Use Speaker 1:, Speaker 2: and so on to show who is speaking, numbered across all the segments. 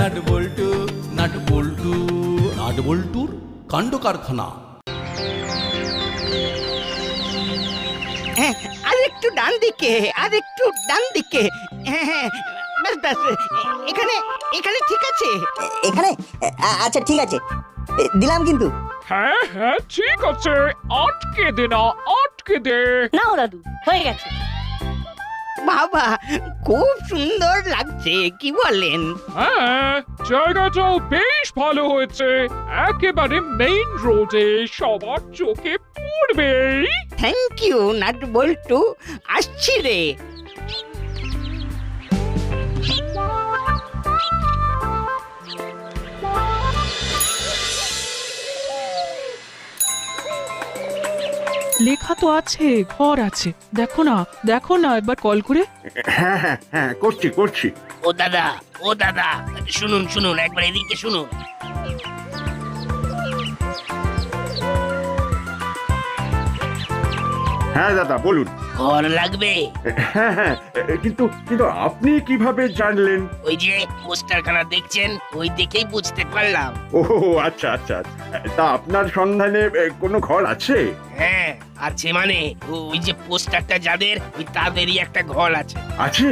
Speaker 1: Nut বল্টু, nut বল্টু, nut বল্টুর কাণ্ড কারখানা।
Speaker 2: হ্যাঁ, আর একটু ডান দিকে, আর একটু ডান দিকে। হ্যাঁ হ্যাঁ, ব্যাস ব্যাস, এখানে এখানে ঠিক আছে।
Speaker 3: এখানে আচ্ছা ঠিক আছে, দিলাম কিন্তু।
Speaker 4: হ্যাঁ হ্যাঁ ঠিক আছে, আটকে দে না, আটকে দে।
Speaker 5: নাও দাদু, হয়ে গেছে।
Speaker 2: বাবা, খুব সুন্দর লাগছে, কি বলেন?
Speaker 4: হ্যাঁ, জায়গাটাও বেশ ভালো হয়েছে, একেবারে মেইন রোডে, সবার চোখে পড়বে।
Speaker 2: থ্যাংক ইউ নাট বল্টু, আসছি রে।
Speaker 6: লেখা তো আছে, ঘর আছে, দেখো না, দেখো না একবার কল করে।
Speaker 7: হ্যাঁ হ্যাঁ হ্যাঁ, করছি করছি।
Speaker 8: ও দাদা, ও দাদা, শুনুন শুনুন, একবার এদিকে শুনুন।
Speaker 7: হ্যাঁ দাদা বলুন।
Speaker 8: ঘর লাগবে?
Speaker 7: হ্যাঁ হ্যাঁ, কিন্তু কিন্তু আপনি কিভাবে জানলেন?
Speaker 8: ওই যে পোস্টারখানা দেখছেন, ওই দেখেই বুঝতে পারলাম।
Speaker 7: ও আচ্ছা আচ্ছা, তা আপনার সন্ধানে কোনো ঘর আছে?
Speaker 8: হ্যাঁ আছে, মানে ওই যে পোস্টারটা যাদের, ওই তাদেরই একটা ঘর আছে।
Speaker 7: আছে?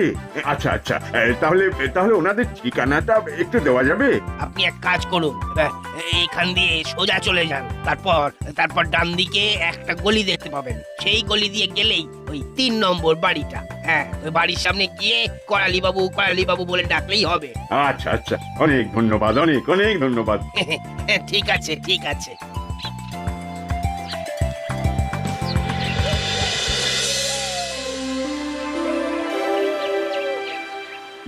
Speaker 7: আচ্ছা আচ্ছা, তাহলে তাহলে ওনাদের ঠিকানাটা একটু দেওয়া যাবে?
Speaker 8: আপনি এক কাজ করুন, এইখান দিয়ে সোজা চলে যান, তারপর তারপর ডান দিকে একটা গলি দেখতে পাবেন, সেই গলি দিয়ে গেলেই ওই 3 নম্বর বাড়িটা। হ্যাঁ, ওই বাড়ির সামনে গিয়ে করালি বাবু বলে ডাকলেই হবে।
Speaker 7: আচ্ছা আচ্ছা, অনেক ধন্যবাদ, অনেক অনেক ধন্যবাদ।
Speaker 8: ঠিক আছে ঠিক আছে।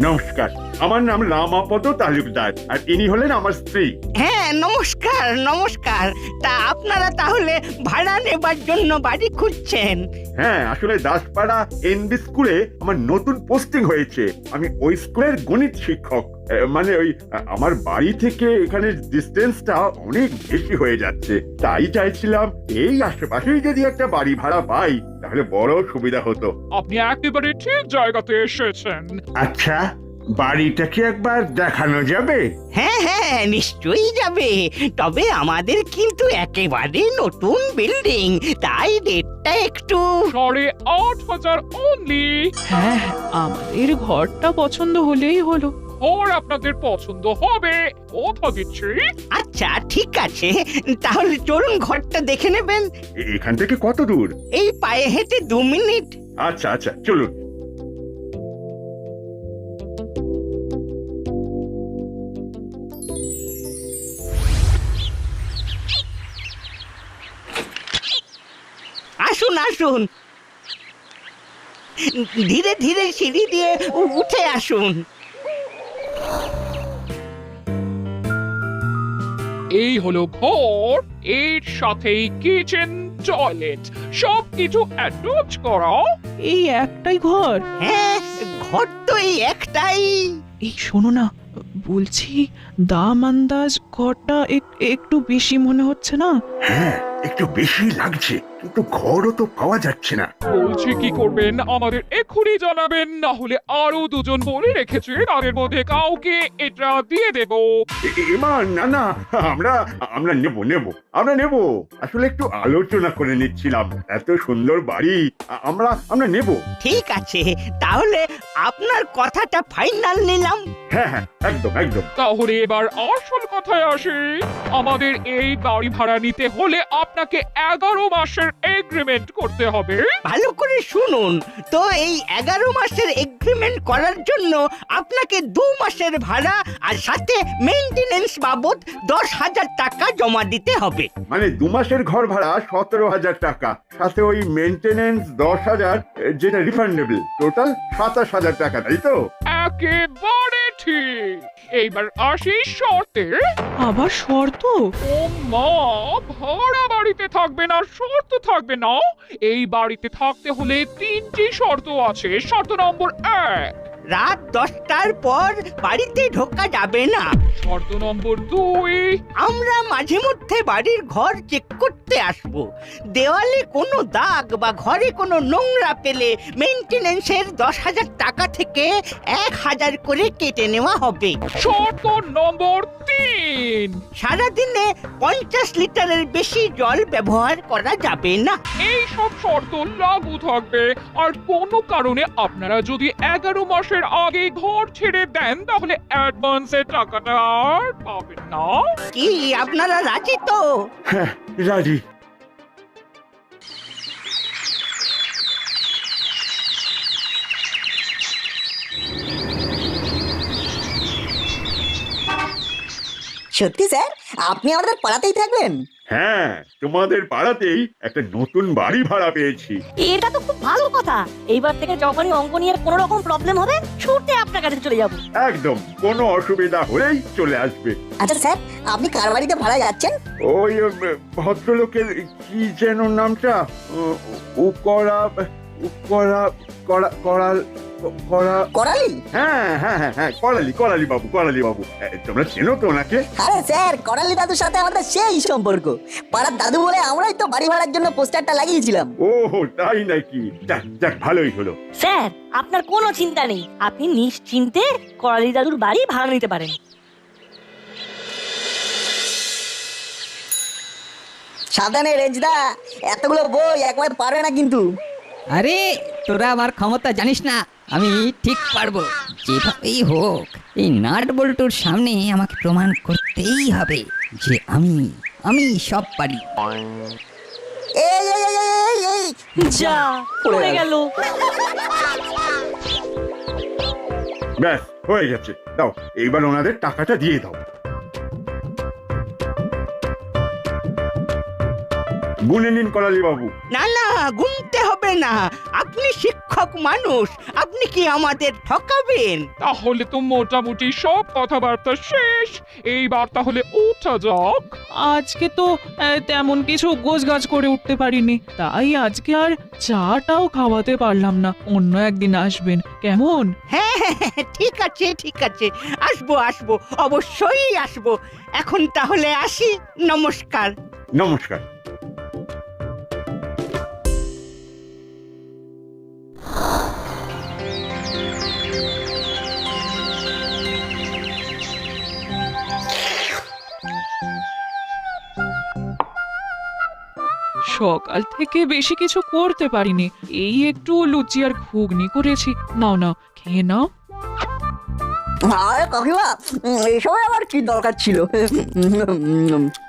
Speaker 7: নমস্কার, আমার নাম রামাপদ তালুকদার, আর ইনি হলেন আমার স্ত্রী।
Speaker 2: হ্যাঁ নমস্কার নমস্কার, তা আপনারা তাহলে ভাড়া নেবার জন্য বাড়ি খুঁজছেন?
Speaker 7: হ্যাঁ, আসলে দাসপাড়া এনবি স্কুলে আমার নতুন পোস্টিং হয়েছে, আমি ওই স্কুলের গণিত শিক্ষক। মানে ওই আমার বাড়ি থেকে এখানে ডিস্টেন্সটা অনেক বেশি হয়ে যাচ্ছে, তাই চাইছিলাম এই আশেপাশেই যদি একটা বাড়ি ভাড়া পাই তাহলে বড় সুবিধা হতো।
Speaker 4: আপনি একেবারে ঠিক জায়গাতে এসেছেন।
Speaker 7: আচ্ছা, বাড়িটা কি একবার দেখানো যাবে?
Speaker 2: হ্যাঁ হ্যাঁ নিশ্চয়ই যাবে, তবে আমাদের কিন্তু একেবারে নতুন বিল্ডিং, তাই রেটটা একটু।
Speaker 4: 8,500 অনলি।
Speaker 6: হ্যাঁ হ্যাঁ, আমাদের ঘরটা পছন্দ হলেই হলো।
Speaker 4: ঘর আপনাদের পছন্দ হবে, কথা দিচ্ছি।
Speaker 2: আচ্ছা ঠিক আছে, তাহলে চলুন ঘরটা দেখে নেবেন।
Speaker 7: এখান থেকে কত দূর?
Speaker 2: এই পায়ে হেঁটে 2 মিনিট।
Speaker 7: আচ্ছা আচ্ছা, চলুন।
Speaker 2: আসুন আসুন, ধীরে ধীরে সিঁড়ি দিয়ে উঠে আসুন।
Speaker 4: এই হলো ঘর, এর সাথেই কিচেন, টয়লেট, সবকিছু অ্যাটাচ করা।
Speaker 6: এই একটাই ঘর?
Speaker 2: হ্যাঁ, ঘর তো এই একটাই।
Speaker 6: এই শোনো না, বলছি দাম আন্দাজ ঘরটা একটু বেশি মনে হচ্ছে না?
Speaker 7: হ্যাঁ, একটু বেশি লাগছে, কিন্তু ঘরও তো পাওয়া যাচ্ছে না।
Speaker 4: বলছি কি করবেন, আমাদের এক্ষুনি জানাবেন, না হলে আরো 2 জন বলে রেখেছে, তাদের মধ্যে কাউকে এটা দিয়ে দেব।
Speaker 7: এমা না না, আমরা আমরা নেব নেব, আমরা নেব। আসলে একটু আলোচনা করে নিচ্ছিলাম, এত সুন্দর বাড়ি, আমরা আমরা নেব।
Speaker 2: ঠিক আছে, তাহলে আপনার কথাটা ফাইনাল নিলাম।
Speaker 7: হ্যাঁ হ্যাঁ, একদম একদম।
Speaker 4: তাহলে এবার আসল কথায় আসি, আমাদের এই বাড়ি ভাড়া নিতে হলে আপনাকে 11 মাসের এগ্রিমেন্ট করতে হবে।
Speaker 2: ভালো করে শুনুন তো, এই 11 মাসের এগ্রিমেন্ট করার জন্য আপনাকে 2 মাসের ভাড়া আর সাথে মেইনটেনেন্স বাবদ 10,000 টাকা জমা দিতে হবে।
Speaker 7: মানে 2 মাসের ঘর ভাড়া 17,000 টাকা, সাথে ওই মেইনটেনেন্স 10,000, যেটা রিফান্ডেবল, টোটাল 27,000 টাকা, তাই তো?
Speaker 4: একেবারে ঠিক। এইবার আসি শর্তে।
Speaker 6: আবার শর্ত?
Speaker 4: ও মা, ভাড়া বাড়িতে থাকবে না, শর্ত থাকবে না। এই বাড়িতে থাকতে হলে 3টি শর্ত আছে। শর্ত নম্বর 1,
Speaker 2: রাত 10টার পর বাড়িতে ঢোকা যাবে না।
Speaker 4: শর্ত নম্বর 2,
Speaker 2: আমরা মাঝে মধ্যে বাড়ির ঘর চেক করতে আসব। দেওয়ালে কোনো দাগ বা ঘরে কোনো নোংরা পেলে মেইনটেনেন্সের 10,000 টাকা থেকে 1,000 করে কেটে নেওয়া হবে।
Speaker 4: শর্ত নম্বর 3,
Speaker 2: সারাদিনে 50 লিটারের বেশি জল ব্যবহার করা যাবে না।
Speaker 4: এই সব শর্ত লাগু থাকবে। আর কোনো কারণে আপনারা যদি 11 মাসের আগে ঘর ছেড়ে দেন তাহলে অ্যাডভান্সের টাকাটা আর পাবেন না।
Speaker 2: কি আপনারা রাজি তো?
Speaker 7: হ্যাঁ, রাজি।
Speaker 3: সত্যি স্যার, আপনি আমাদের পাড়াতেই থাকবেন?
Speaker 7: হ্যাঁ, তোমাদের পাড়াতেই একটা নতুন বাড়ি ভাড়া পেয়েছি।
Speaker 5: এটা তো খুব ভালো কথা। এইবার থেকে যখনই অঙ্ক নিয়ে কোনো রকম প্রবলেম হবে ছুটে আপনার কাছে চলে যাব।
Speaker 7: একদম, কোনো অসুবিধা হলেই চলে আসবে।
Speaker 3: আচ্ছা স্যার, আপনি কার বাড়িতে ভাড়া যাচ্ছেন?
Speaker 7: ওই ভদ্রলোকের কি যেন নামটা, উকরা উকরা করা করাল করা
Speaker 3: করালি?
Speaker 7: হ্যাঁ হ্যাঁ হ্যাঁ হ্যাঁ, করালি বাবু, করালি বাবু। তোমরা চেনো তো ওনাকে?
Speaker 3: আরে স্যার, করালি দাদুর সাথে আমাদের সেই সম্পর্ক। পাড়ার দাদু বলে আমরাই তো বাড়ি ভাড়ার জন্য পোস্টারটা লাগিয়েছিলাম।
Speaker 7: ও তাই নাকি? যাক যাক, ভালোই হলো।
Speaker 5: স্যার, আপনার কোনো চিন্তা নেই। আপনি নিশ্চিন্তে করালি দাদুর বাড়ি ভাড়া নিতে পারেন।
Speaker 3: সাবধানে রেঞ্জদা, এতগুলো বই একবার পারবে না কিন্তু।
Speaker 9: আরে তোরা আমার ক্ষমতা জানিস না, আমি ঠিক পারবো। যেভাবেই হোক এই নাট বল্টুর সামনে আমাকে প্রমাণ করতেই হবে যে আমি সব পারি।
Speaker 3: এই এই এই এই এই
Speaker 5: যা পড়ে গেল।
Speaker 7: ব্যাস, হয়ে গেছে। দাও, এইবার ওনাদের টাকাটা দিয়ে দাও। গুনে নিন করালি বাবু।
Speaker 2: না না, গুনতে হবে না। আপনি শিক্ষক মানুষ, আপনি কি আমাদের ঠকাবেন?
Speaker 4: তাহলে তো মোটামুটি সব কথাবার্তা শেষ। এইবার তাহলে উঠা যাক।
Speaker 6: আজকে তো তেমন কিছু গোছগাছ করে উঠতে পারিনি, তাই আজকে আর চাটাও খাওয়াতে পারলাম না। অন্য একদিন আসবেন কেমন?
Speaker 2: হ্যাঁ হ্যাঁ, হ্যাঁ, ঠিক আছে ঠিক আছে, আসবো আসবো, অবশ্যই আসবো। এখন তাহলে আসি, নমস্কার।
Speaker 7: নমস্কার।
Speaker 6: সকাল থেকে বেশি কিছু করতে পারিনি, এই একটু লুচি আর ঘুগনি করেছি। নাও নাও, খেয়ে নাও।
Speaker 3: আরে কাকিমা, এসব আবার কি দরকার ছিল?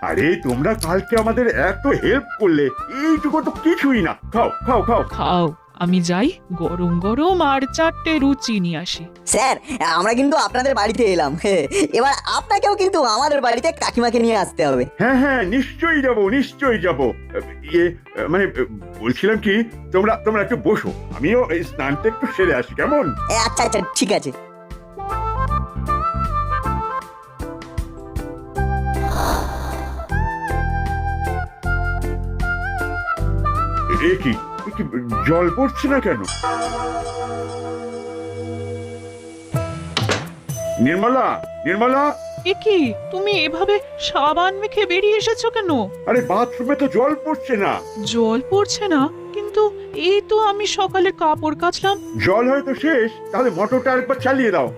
Speaker 7: আরে তোমরা কালকে আমাদের এত হেল্প করলে, এইটুকু তো কিছুই না। খাও খাও খাও।
Speaker 6: খাও, আমি যাই গরম গরম আর 4টে লুচি নিয়ে আসি।
Speaker 3: স্যার, আমরা কিন্তু আপনাদের বাড়িতে এলাম, এবার আপনাকেও কিন্তু আমাদের বাড়িতে কাকিমাকে নিয়ে আসতে হবে।
Speaker 7: হ্যাঁ হ্যাঁ, নিশ্চয়ই যাব, নিশ্চয়ই যাব। ইয়ে মানে বলছিলাম কি, তোমরা একটু বসো, আমিও এই স্নানটা একটু সেরে আসি, কেমন?
Speaker 3: আচ্ছা আচ্ছা, ঠিক আছে।
Speaker 7: এ কি জল পড়ছে না কেন? নির্মলা, নির্মলা!
Speaker 6: এ কি, তুমি এভাবে সাবান মেখে বেরিয়ে এসেছো কেন?
Speaker 7: আরে বাথরুমে তো জল পড়ছে না।
Speaker 6: জল পড়ছে না? কিন্তু এই তো আমি সকালে কাপড় কাচলাম।
Speaker 7: জল হয়তো শেষ, তাহলে মোটরটা একবার চালিয়ে দাও।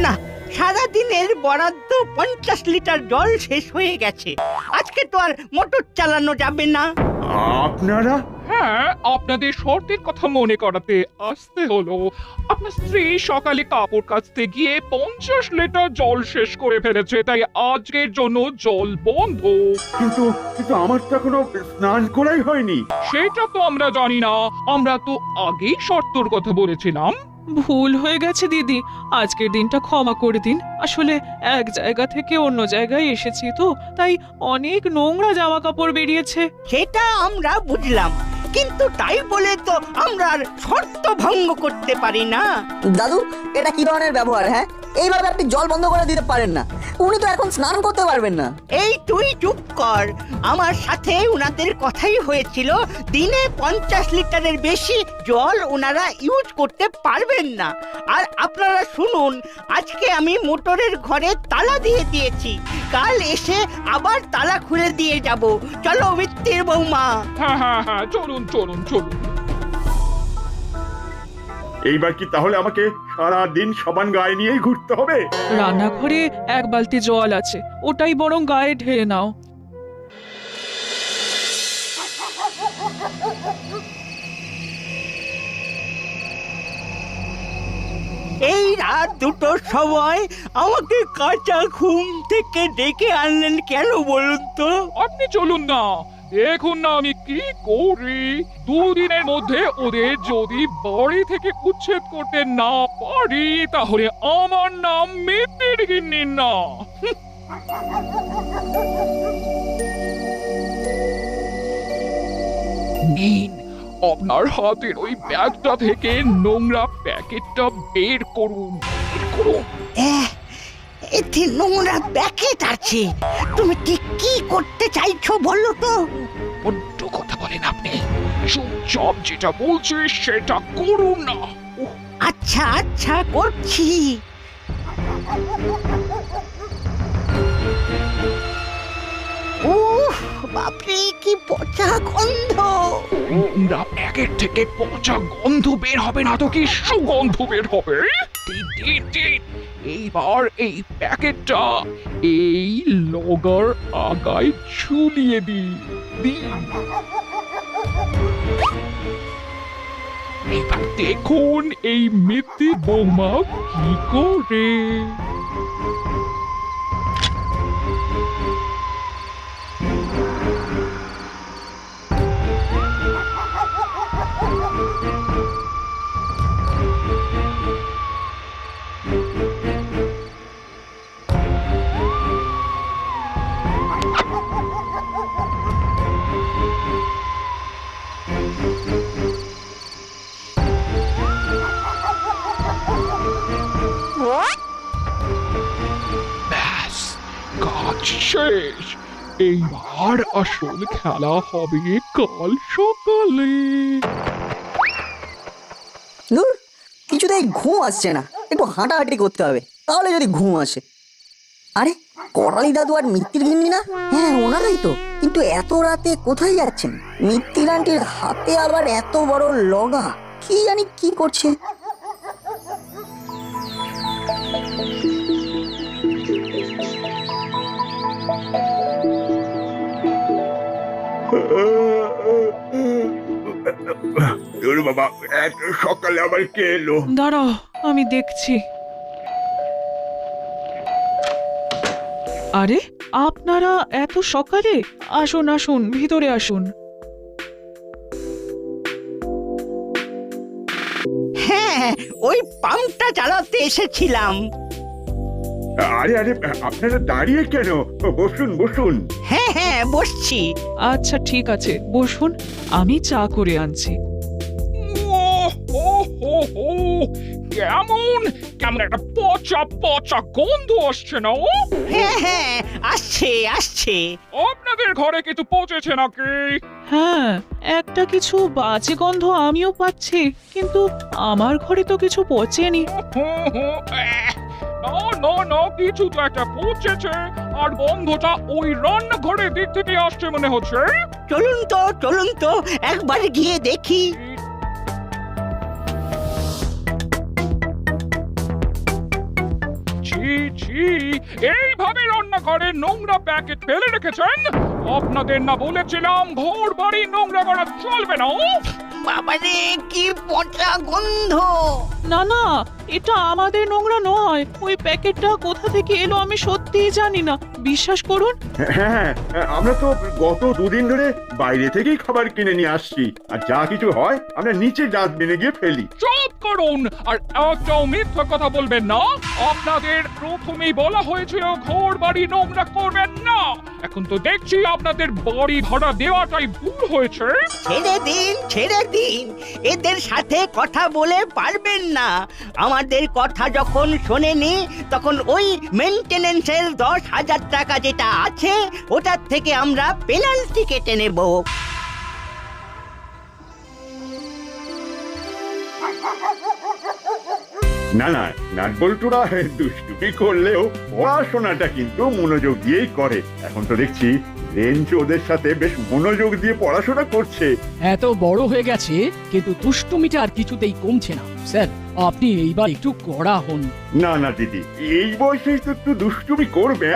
Speaker 2: না, সারাদিনের বরাদ্দ 50 লিটার জল শেষ হয়ে গেছে। আজকে তো আর মোটর চালানো যাবে না।
Speaker 7: আপনারা?
Speaker 4: হ্যাঁ, আপনাদের শর্তের কথা মনে করাতে আসতে হলো। আপনার স্ত্রী সকালে কাপড় কাচতে গিয়ে 50 লিটার জল শেষ করে ফেলেছে, তাই আজকের জন্য জল বন্ধ।
Speaker 7: কিন্তু আমার তো এখনো স্নান করাই হয়নি।
Speaker 4: সেটা তো আমরা জানি না, আমরা তো আগেই শর্তর কথা বলেছিলাম।
Speaker 6: ভুল হয়ে গেছে দিদি, আজকের দিনটা ক্ষমা করে দিন। আসলে এক জায়গা থেকে অন্য জায়গায় এসেছি তো, তাই অনেক নোংরা জামা কাপড় বেরিয়েছে।
Speaker 2: সেটা আমরা বুঝলাম, কিন্তু তাই বলে তো আমরা আর শর্ত ভঙ্গ করতে পারি না।
Speaker 3: দাদু, এটা কি ধরনের ব্যবহার? হ্যাঁ, এইভাবে আপনি জল বন্ধ করে দিতে পারেন না। উনি তো এখন স্নান করতে পারবেন না।
Speaker 2: এই তুই চুপ কর। আমার সাথে উনাদের কথাই হয়েছিল দিনে 50 লিটারের বেশি জল ওনারা ইউজ করতে পারবেন না। আর আপনারা শুনুন, আজকে আমি মোটরের ঘরে তালা দিয়ে দিয়েছি, কাল এসে আবার তালা খুলে দিয়ে যাব। চলো মিত্তির বৌমা।
Speaker 4: হ্যাঁ হ্যাঁ হ্যাঁ, চলুন চলুন চলুন।
Speaker 7: এইবার কি তাহলে আমাকে সারা দিন সাবান গায়ে নিয়েই ঘুরতে হবে?
Speaker 6: রান্নাঘরে এক বালতি জল আছে, ওটাই বরং গায়ে ঢেলে নাও।
Speaker 2: এই রাত দুটোর সময় আমাকে কাঁচা ঘুম থেকে ডেকে আনলেন কেন বলুন তো?
Speaker 4: আপনি চলুন না, দেখুন না আমি কি করি। 2 দিনের মধ্যে ওদের যদি বাড়ি থেকে উচ্ছেদ করতে না পারি, তাহলে আমার নাম মিত্তির গিন্নি না। নিন, আপনার হাতের ওই ব্যাগটা থেকে নোংরা প্যাকেটটা বের করুন। বের করুন।
Speaker 2: এতে নোংরা প্যাকেট আছে। তুমি ঠিক কি করতে চাইছো বলো তো?
Speaker 4: বড্ড কথা বলেন আপনি। চুপচাপ যেটা বলছি সেটা করুন না। উহ,
Speaker 2: আচ্ছা আচ্ছা করছি। উফ, বাপরে কি পচা গন্ধ!
Speaker 4: নোংরা প্যাকেট থেকে পচা গন্ধ বের হবে না তো কি সুগন্ধ বের হবে? দিন, দিন, দিন। এইবার এই প্যাকেটটা এই লগার আগায় ঝুলিয়ে দিন। দিন। এবার দেখুন এই মিত্তি বৌমা কি করে। ব্যাস, কাজ শেষ। এইবার আসল খেলা হবে কাল সকালে।
Speaker 3: দূর, কিছুতেই ঘুম আসছে না, একটু হাঁটাহাঁটি করতে হবে, তাহলে যদি ঘুম আসে। আরে করালি দাদু আর মিত্তির গিন্নি না? হ্যাঁ ওনারাই তো। কিন্তু এত রাতে কোথায় যাচ্ছেন? মিত্তির আন্টির হাতে আবার এত বড় লগা, কি জানি কি করছে।
Speaker 7: দূর বাবা, এত সকালে আবার কে এলো?
Speaker 6: দাঁড়াও, আমি দেখছি। আরে আপনারা এত সকালে? আসুন আসুন, ভিতরে আসুন।
Speaker 2: হ্যাঁ, ওই পাম্পটা চালাতে এসেছিলাম।
Speaker 7: আরে আরে, আপনারা দাঁড়িয়ে কেন? বসুন বসুন।
Speaker 2: হ্যাঁ হ্যাঁ বসছি।
Speaker 6: আচ্ছা ঠিক আছে, বসুন, আমি চা করে আনছি।
Speaker 4: ওহ, ওহ, ওহ, ওহ, কেমন কেমন একটা পচা পচা গন্ধ আসছে না?
Speaker 2: হ্যাঁ হ্যাঁ আসছে আসছে।
Speaker 4: আপনাদের ঘরে কিছু পচেছে নাকি?
Speaker 6: হ্যাঁ, একটা কিছু বাজে গন্ধ আমিও পাচ্ছি, কিন্তু আমার ঘরে তো কিছু পচেনি।
Speaker 4: না না না, কিছু তো একটা পচেছে। আর গন্ধটা ওই রান্নাঘরের দিক থেকে আসছে মনে হচ্ছে।
Speaker 2: চলুন তো একবার গিয়ে দেখি।
Speaker 4: ছি ছি, এইভাবে রান্নাঘরে নোংরা প্যাকেট ফেলে রেখেছেন? আপনাদের না বলেছিলাম ঘর বাড়ি নোংরা করা চলবে না?
Speaker 2: বাবারে কি পচা গন্ধ!
Speaker 6: না না, এটা আমাদের নোংরা নয়। ওই প্যাকেটটা কোথা থেকে এলো আমি সত্যিই জানি না, বিশ্বাস করুন।
Speaker 7: হ্যাঁ, আমরা তো গত 2 দিন ধরে বাইরে থেকেই খাবার কিনে নিয়ে আসছি, আর যা কিছু হয় আমরা নিচে ডাস্টবিনে গিয়ে ফেলি।
Speaker 4: চুপ! করুন আর একটাও মিথ্যা কথা বলবেন না। আপনাদের প্রথমেই বলা হয়েছিল ঘর বাড়ি নোংরা করবেন না। এখন তো দেখছি আপনাদের বাড়ি ভাড়া দেওয়াটাই ভুল হয়েছে।
Speaker 2: ছেড়ে দিন এদের সাথে কথা বলে পারবেন না। আমাদের কথা যখন শোনেনি তখন ওই মেইনটেনেন্সের 10,000 টাকা যেটা আছে ওটার থেকে আমরা পেনাল্টি কেটে নেব।
Speaker 7: না না, নাটবল্টুরা দুষ্টুমি করলেও পড়াশোনাটা কিন্তু মনোযোগ দিয়েই করে। এখন তো দেখছি রেঞ্জ ওদের সাথে বেশ মনোযোগ দিয়ে পড়াশোনা করছে।
Speaker 10: এত বড় হয়ে গেছে কিন্তু দুষ্টুমিটা আর কিছুতেই কমছে না। স্যার, আপনি এইবার একটু কড়া হন।
Speaker 7: না না দিদি, এই বয়সেই তো একটু দুষ্টুমি করবে।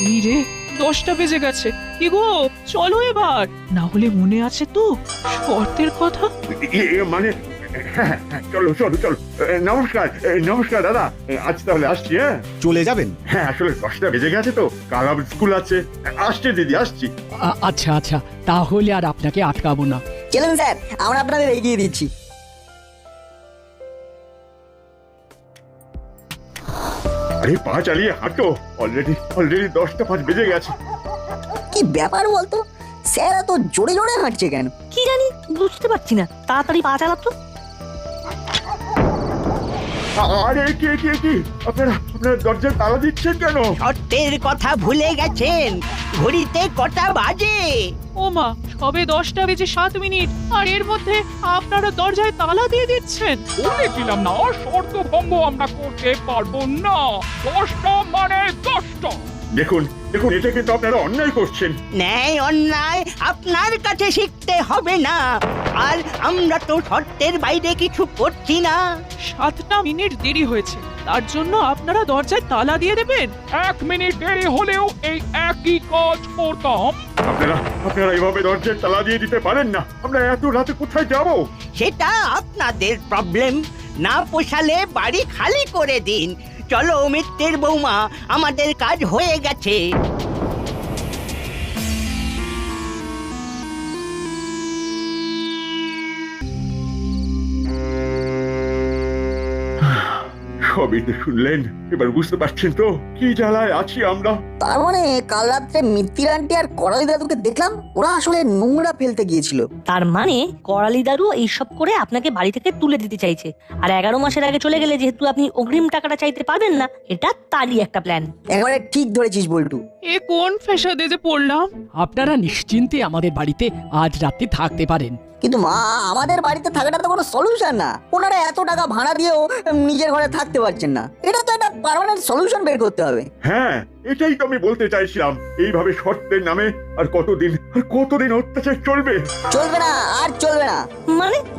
Speaker 6: এই রে, 10টা বেজে গেছে। কি গো, চলো এবার। না হলে মনে আছে তো শর্তের কথা?
Speaker 7: মানে হ্যাঁ, চলো চলো চলো। নমস্কার দাদা, আজ তাহলে আসছি। হ্যাঁ,
Speaker 11: চলে যাবেন?
Speaker 7: হ্যাঁ, আসলে 10টা বেজে গেছে তো, কাল আবার স্কুল আছে। আসছি দিদি, আসছি।
Speaker 10: আচ্ছা আচ্ছা, তাহলে আর আপনাকে আটকাবো না।
Speaker 3: চলুন স্যার, আমরা আপনাদের এগিয়ে দিচ্ছি।
Speaker 7: আরে পা চালিয়ে হাঁটো, অলরেডি 10টা 5 বেজে গেছে।
Speaker 3: কি ব্যাপার বলতো, স্যার এত জোরে জোরে হাঁটছে কেন?
Speaker 5: কি জানি, বুঝতে পারছি না। তাড়াতাড়ি পা চালাতো।
Speaker 7: আরে কি আপনারা দরজায় তালা দিচ্ছেন কেন?
Speaker 2: শর্তের কথা ভুলে গেছেন? ঘড়িতে কটা বাজে?
Speaker 6: ও মা, সবে 10টা বেজে 7 মিনিট আর এর মধ্যে আপনারা দরজায় তালা দিয়ে দিচ্ছেন।
Speaker 4: বলেছিলাম না শর্ত ভঙ্গ আমরা করতে পারবো না। 10টা মানে 10টা।
Speaker 7: দেখুন এটা কিন্তু আপনারা অন্যায় করছেন।
Speaker 2: ন্যায় অন্যায় আপনার কাছে শিখতে হবে না। আর আমরা তো শর্তের বাইরে কিছু করছি না।
Speaker 6: 7টা মিনিট দেরি হয়েছে, তার জন্য আপনারা দরজায় তালা দিয়ে দেবেন?
Speaker 4: 1 মিনিট দেরি হলেও এই একই কাজ করতাম।
Speaker 7: আপনারা এইভাবে দরজায় তালা দিয়ে দিতে পারেন না। আমরা এত রাতে কোথায় যাব?
Speaker 2: সেটা আপনাদের প্রবলেম। না পোষালে বাড়ি খালি করে দিন। চলো মিত্রের বৌমা, আমাদের কাজ হয়ে গেছে।
Speaker 7: সবই তো শুনলেন, এবার বুঝতে পারছেন তো কি জ্বালায় আছি আমরা।
Speaker 3: তার মানে কাল রাত্রে মিত্তির আন্টি আর করালি দাদুকে দেখলাম ওরা আসলে নোংরা ফেলতে গিয়েছিল।
Speaker 5: তার মানে করালি দাদু এইসব করে আপনাকে বাড়ি থেকে তুলে দিতে চাইছে। আর 11 মাসের আগে চলে গেলে যেহেতু আপনি অগ্রিম টাকাটা চাইতে পারবেন না, এটা তারই একটা প্ল্যান।
Speaker 3: একেবারে ঠিক ধরেছিস বল্টু।
Speaker 6: এ কোন ফ্যাসাদে যে পড়লাম।
Speaker 10: আপনারা নিশ্চিন্তে আমাদের বাড়িতে আজ রাতে থাকতে পারেন।
Speaker 3: কিন্তু মা, আমাদের বাড়িতে থাকাটা তো কোনো সলিউশন না। ওনারা এত টাকা ভাড়া দিয়েও নিজের ঘরে থাকতে পারছেন না। এটা তো একটা পার্মানেন্ট সলিউশন বের করতে হবে।
Speaker 7: হ্যাঁ, এটাই তো আমি বলতে চাইছিলাম। এইভাবে শর্তের নামে আর কতদিন অত্যাচার চলবে?
Speaker 3: চলবে না, আর চলবে না।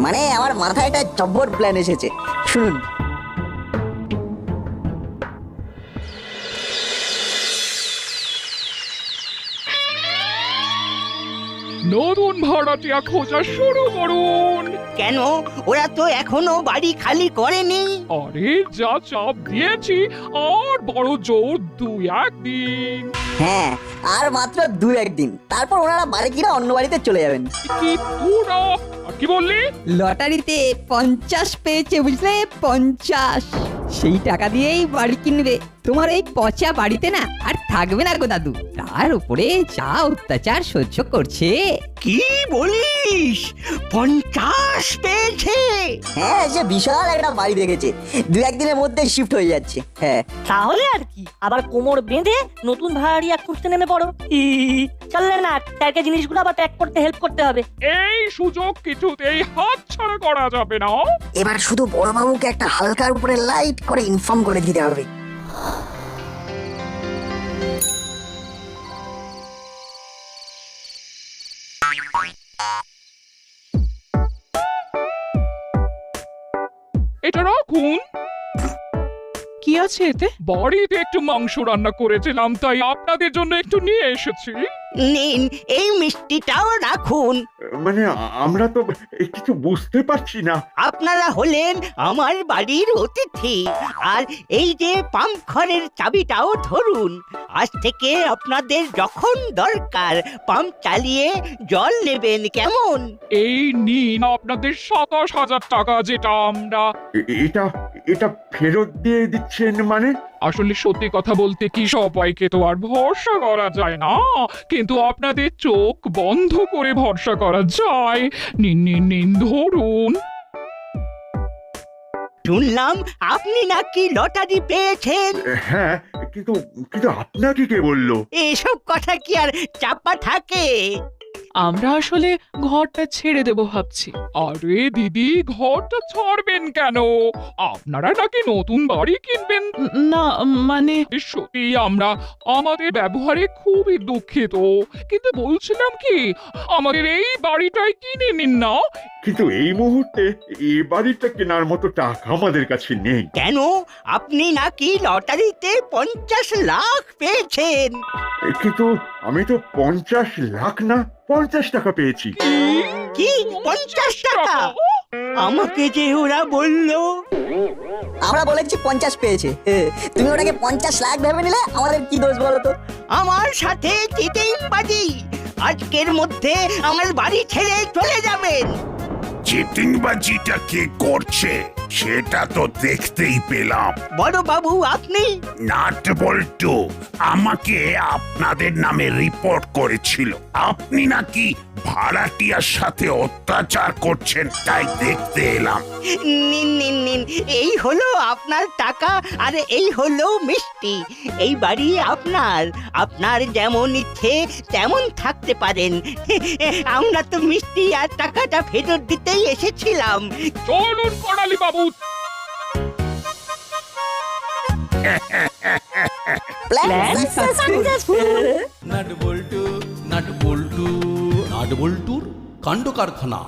Speaker 5: মানে
Speaker 3: আমার মাথায় একটা জব্বর প্ল্যান এসেছে, শুনুন।
Speaker 4: নতুন ভাড়াটিয়া খোঁজা শুরু করুন।
Speaker 2: কেন, ওরা তো এখনো বাড়ি খালি করেনি।
Speaker 4: আরে যা চাপ দিয়েছি, আর বড় জোর 2-1 দিন।
Speaker 3: হ্যাঁ, আর মাত্র 2-1 দিন, তারপর ওনারা বাড়ি কিনা অন্য বাড়িতে চলে যাবেন।
Speaker 4: কি তোরা আর কি বললি?
Speaker 9: লটারিতে 50 পেয়েছে বুঝলে, 50। সেই টাকা দিয়েই বাড়ি কিনবে। তোমার এই পচা বাড়িতে না আর থাকবে না গো দাদু। তার উপরে যা অত্যাচার সহ্য করছে।
Speaker 2: কি বলিস, 50 পেয়েছে?
Speaker 3: হ্যাঁ, সে বিশাল একটা বাড়ি দেখেছে, 2-1 দিনের মধ্যে শিফট হয়ে যাচ্ছে। হ্যাঁ,
Speaker 5: তাহলে আর কি, আবার কোমর বেঁধে নতুন ভাড়াটিয়া খুঁজতে নেমে পড়ো। চললে না, স্যারকে জিনিসগুলো আবার প্যাক করতে হেল্প করতে হবে।
Speaker 4: এই সুযোগ কিছুতেই হাতছাড়া করা যাবে না।
Speaker 3: এবার শুধু বড়বাবুকে একটা হালকার উপরে লাইট করে ইনফর্ম করে দিতে হবে।
Speaker 4: এটা রাখুন।
Speaker 6: কি আছে এতে?
Speaker 4: বাড়িতে একটু মাংস রান্না করেছিলাম, তাই আপনাদের জন্য একটু নিয়ে এসেছি।
Speaker 2: নিন এই মিষ্টিটাও রাখুন।
Speaker 7: মানে আমরা তো কিছু বুঝতে পারছি না।
Speaker 2: আপনারা হলেন আমার বাড়ির অতিথি, আর এই যে পাম্প ঘরের চাবিটাও ধরুন। আজ থেকে আপনাদের যখন দরকার পাম্প চালিয়ে জল নেবেন, কেমন?
Speaker 4: এই নিন আপনাদের 27,000 টাকা, যেটা আমরা
Speaker 7: এটা এটা ফেরত দিয়ে দিচ্ছেন মানে?
Speaker 4: আসলে সত্যি কথা বলতে কি সবাইকে তো আর ভরসা করা যায় না, কিন্তু আপনাদের চোখ বন্ধ করে ভরসা করা যায়। নিন নিন নিন ধরুন।
Speaker 2: শুনলাম আপনি নাকি লটারি পেয়েছেন।
Speaker 7: হ্যাঁ, কিন্তু কিন্তু আপনাকে কে বললো?
Speaker 2: এসব কথা কি আর চাপা থাকে?
Speaker 6: আমরা আসলে ঘরটা ছেড়ে দেব ভাবছি।
Speaker 4: আরে দিদি, ঘরটা ছাড়বেন কেন? আপনারা নাকি নতুন বাড়ি কিনবেন?
Speaker 6: না মানে
Speaker 4: সত্যি আমরা আমাদের ব্যবহারে খুবই দুঃখিত, কিন্তু বলছিলাম কি, আমাদের এই বাড়িটাই কিনে নিন না।
Speaker 7: কিন্তু এই মুহূর্তে এই বাড়িটা কেনার মতো টাকা আমাদের কাছে নেই।
Speaker 2: কেন? আপনি নাকি লটারিতে 50 লাখ পেয়েছেন।
Speaker 7: কিন্তু আমি তো 50 লাখ না 50 টাকা পেয়েছি।
Speaker 2: কি 50 টাকা? আমাকে যে ওরা বললো।
Speaker 3: আমরা বলেছি 50 পেয়েছে, তুমি ওটাকে 50 লাখ ভেবে নিলে, আমাদের কি দোষ বলো তো?
Speaker 2: আমার সাথে চিটিংবাজি। আজকের মধ্যে আমার বাড়ি ছেড়ে চলে যাবেন।
Speaker 11: চিটিংবাজিটা কে করছে সেটা তো দেখতেই পেলাম।
Speaker 2: বড় বাবু আপনি?
Speaker 11: নাট বল্টু আমাকে আপনাদের নামে রিপোর্ট করেছিল। আপনি নাকি ভাড়াটিয়ার সাথে অত্যাচার করছেন, তাই দেখতে এলাম।
Speaker 2: নিন নিন নিন, এই হলো আপনার টাকা, আর এই হলো মিষ্টি। এই বাড়ি আপনার, আপনার যেমন ইচ্ছে তেমন থাকতে পারেন। আমরা তো মিষ্টি আর টাকাটা ফেরত দিতেই এসেছিলাম।
Speaker 4: চলুন করালি বাবু।
Speaker 3: Plan successful.
Speaker 1: নাট বল্টু নাট বল্টু নাট বল্টুর কাণ্ড কারখানা।